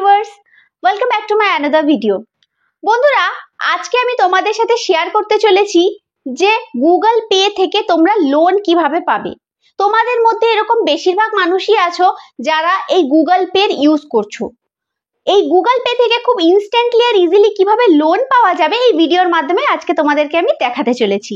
Viewers, welcome back to my another video. বন্ধুরা, আজকে আমি তোমাদের সাথে শেয়ার করতে চলেছি যে গুগল পে থেকে তোমরা লোন কিভাবে পাবে। তোমাদের মধ্যে এরকম বেশিরভাগ মানুষই আছো যারা এই গুগল পে ইউজ করছো। এই গুগল পে থেকে খুব ইনস্ট্যান্টলি আর ইজিলি কিভাবে লোন পাওয়া যাবে এই ভিডিওর মাধ্যমে আজকে তোমাদেরকে আমি দেখাতে চলেছি।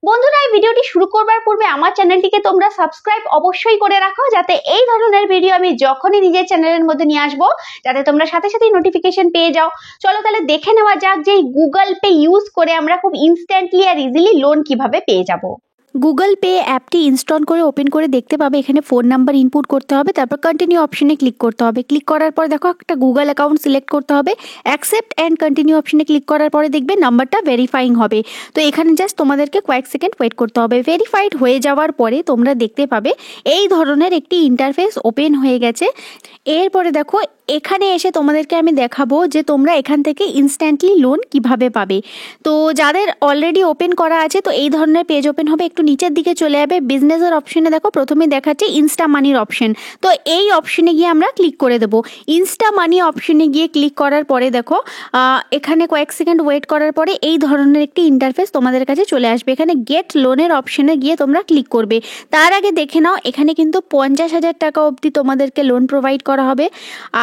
বন্ধুরা, এই ভিডিওটি শুরু করবার পূর্বে আমার চ্যানেলটিকে তোমরা সাবস্ক্রাইব অবশ্যই করে রাখো, যাতে এই ধরনের ভিডিও আমি যখনই নিজের চ্যানেলের মধ্যে নিয়ে আসবো যাতে তোমরা সাথে সাথেই নোটিফিকেশন পেয়ে যাও। চলো তাহলে দেখে নেওয়া যাক যে গুগল পে ইউজ করে আমরা খুব ইনস্ট্যান্টলি আর ইজিলি লোন কিভাবে পেয়ে যাবো। গুগল পে অ্যাপটি ইনস্টল করে ওপেন করে দেখতে পাবে এখানে ফোন নাম্বার ইনপুট করতে হবে, তারপর কন্টিনিউ অপশনে ক্লিক করতে হবে। ক্লিক করার পর দেখো একটা গুগল অ্যাকাউন্ট সিলেক্ট করতে হবে। অ্যাকসেপ্ট অ্যান্ড কন্টিনিউ অপশনে ক্লিক করার পরে দেখবে নাম্বারটা ভেরিফাইং হবে। তো এখানে জাস্ট তোমাদেরকে কয়েক সেকেন্ড ওয়েট করতে হবে। ভেরিফাইড হয়ে যাওয়ার পরে তোমরা দেখতে পাবে এই ধরনের একটি ইন্টারফেস ওপেন হয়ে গেছে। এরপরে দেখো এখানে এসে তোমাদেরকে আমি দেখাবো যে তোমরা এখান থেকে ইনস্ট্যান্টলি লোন কিভাবে পাবে। তো যাদের অলরেডি ওপেন করা আছে তো এই ধরনের পেজ ওপেন হবে। একটু নিচের দিকে চলে যাবে, বিজনেসের অপশনে দেখো প্রথমে দেখাচ্ছে ইনস্টা মানির অপশন। তো এই অপশনে গিয়ে আমরা ক্লিক করে দেবো। ইনস্টা মানি অপশনে গিয়ে ক্লিক করার পরে দেখো এখানে কয়েক সেকেন্ড ওয়েট করার পরে এই ধরনের একটি ইন্টারফেস তোমাদের কাছে চলে আসবে। এখানে গেট লোনের অপশনে গিয়ে তোমরা ক্লিক করবে। তার আগে দেখে নাও এখানে কিন্তু 50,000 টাকা অবধি তোমাদেরকে লোন প্রোভাইড করা হবে।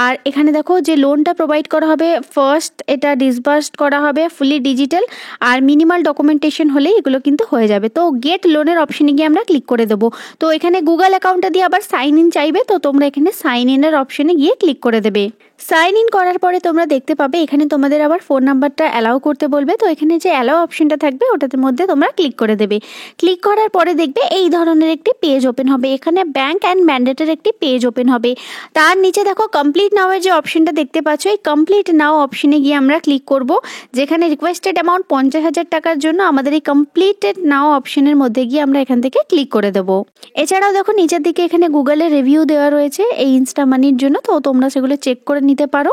আর এখানে দেখো যে লোনটা প্রোভাইড করা হবে ফার্স্ট এটা ডিসবার্সড করা হবে ফুলি ডিজিটাল, আর মিনিমাল ডকুমেন্টেশন হলে এগুলো কিন্তু হয়ে যাবে। তো গেট লোনের অপশনে গিয়ে আমরা ক্লিক করে দেবো। তো এখানে গুগল অ্যাকাউন্টটা দিয়ে আবার সাইন ইন চাইবে, তো তোমরা এখানে সাইন ইনের অপশনে গিয়ে ক্লিক করে দেবে। সাইন ইন করার পরে তোমরা দেখতে পাবে এখানে তোমাদের আবার ফোন নাম্বারটা অ্যালাউ করতে বলবে। তো এখানে যে অ্যালাউ অপশনটা থাকবে ওটার মধ্যে তোমরা ক্লিক করে দেবে। ক্লিক করার পরে দেখবে এই ধরনের একটি পেজ ওপেন হবে। এখানে ব্যাংক অ্যান্ড ম্যান্ডেটের একটি পেজ ওপেন হবে। তার নিচে দেখো কমপ্লিট নাও এর যে অপশনটা দেখতে পাচ্ছ, এই কমপ্লিট নাও অপশনে গিয়ে আমরা ক্লিক করব। যেখানে রিকোয়েস্টেড অ্যামাউন্ট 50,000 টাকার জন্য আমাদের এই কমপ্লিটেড নাও অপশনের মধ্যে গিয়ে আমরা এখান থেকে ক্লিক করে দেবো। এছাড়াও দেখো নিচের দিকে এখানে গুগলের রিভিউ দেওয়া রয়েছে এই ইনস্টা মানির জন্য, তো তোমরা সেগুলো চেক করে নিতে পারো।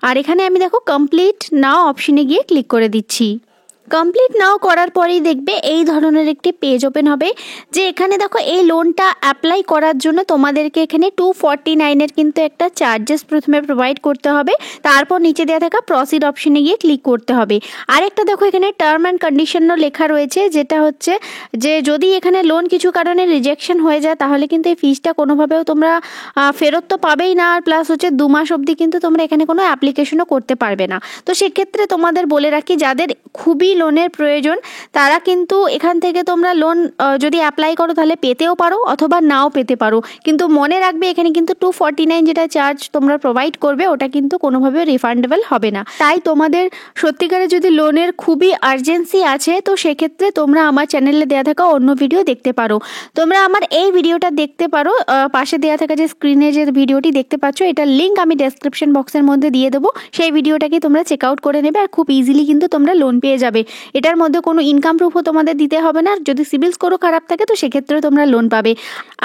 আর এখানে আমি দেখো কমপ্লিট নাও অপশনে গিয়ে ক্লিক করে দিচ্ছি। কমপ্লিট নাও করার পরেই দেখবে এই ধরনের একটি পেজ ওপেন হবে। যে এখানে দেখো এই লোনটা অ্যাপ্লাই করার জন্য তোমাদেরকে এখানে 249 কিন্তু একটা চার্জেস প্রথমে প্রোভাইড করতে হবে। তারপর নিচে দেওয়া থাকা প্রসিড অপশনে গিয়ে ক্লিক করতে হবে। আরেকটা দেখো এখানে টার্ম অ্যান্ড কন্ডিশনও লেখা রয়েছে, যেটা হচ্ছে যে যদি এখানে লোন কিছু কারণে রিজেকশন হয়ে যায় তাহলে কিন্তু এই ফিজটা কোনোভাবেও তোমরা ফেরত তো পাবেই না, আর প্লাস হচ্ছে 2 মাস অবধি কিন্তু তোমরা এখানে কোনো অ্যাপ্লিকেশনও করতে পারবে না। তো সেক্ষেত্রে তোমাদের বলে রাখি যাদের খুবই লোনের প্রয়োজন তারা কিন্তু এখান থেকে তোমরা লোন যদি অ্যাপ্লাই করো তাহলে পেতেও পারো অথবা নাও পেতে পারো। কিন্তু মনে রাখবে এখানে কিন্তু 249 যেটা চার্জ তোমরা প্রোভাইড করবে ওটা কিন্তু কোনোভাবে রিফান্ডেবল হবে না। তাই তোমাদের সত্যিকারে যদি লোনের খুবই আর্জেন্সি আছে তো সেক্ষেত্রে তোমরা আমার চ্যানেলে দেওয়া থাকা অন্য ভিডিও দেখতে পারো। তোমরা আমার এই ভিডিওটা দেখতে পারো, পাশে দেওয়া থাকা যে স্ক্রিনে যে ভিডিওটি দেখতে পাচ্ছ এটার লিঙ্ক আমি ডেসক্রিপশন বক্সের মধ্যে দিয়ে দেবো। সেই ভিডিওটাকে তোমরা চেক আউট করে নেবে আর খুব ইজিলি কিন্তু তোমরা লোন পেয়ে যাবে। এটার মধ্যে কোনো ইনকাম প্রুফও তোমাদের দিতে হবে না। যদি সিবিল স্কোরও খারাপ থাকে তো সেক্ষেত্রে তোমরা লোন পাবে।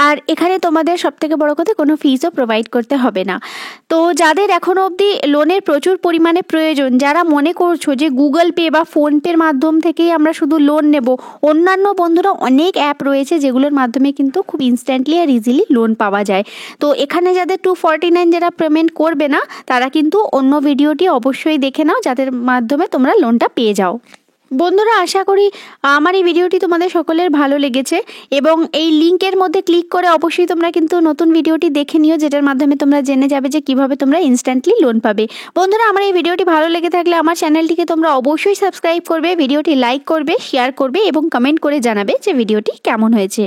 আর এখানে তোমাদের সবথেকে বড় কথা কোনো ফিজও প্রোভাইড করতে হবে না। তো যাদের এখনো অবধি লোনের প্রচুর পরিমাণে প্রয়োজন, যারা মনে করছো যে গুগল পে বা ফোনপের মাধ্যম থেকেই আমরা শুধু লোন নেব, অন্যান্য বন্ধুরা অনেক অ্যাপ রয়েছে যেগুলোর মাধ্যমে কিন্তু খুব ইনস্ট্যান্টলি আর ইজিলি লোন পাওয়া যায়। তো এখানে যাদের 249 যারা পেমেন্ট করবে না তারা কিন্তু অন্য ভিডিওটি অবশ্যই দেখে নাও, যাদের মাধ্যমে তোমরা লোনটা পেয়ে যাও। বন্ধুরা, আশা করি আমার এই ভিডিওটি তোমাদের সকলের ভালো লেগেছে এবং এই লিঙ্কের মধ্যে ক্লিক করে অবশ্যই তোমরা কিন্তু নতুন ভিডিওটি দেখে নিও, যেটার মাধ্যমে তোমরা জেনে যাবে যে কিভাবে তোমরা ইনস্ট্যান্টলি লোন পাবে। বন্ধুরা, আমার এই ভিডিওটি ভালো লেগে থাকলে আমার চ্যানেলটিকে তোমরা অবশ্যই সাবস্ক্রাইব করবে, ভিডিওটি লাইক করবে, শেয়ার করবে এবং কমেন্ট করে জানাবে যে ভিডিওটি কেমন হয়েছে।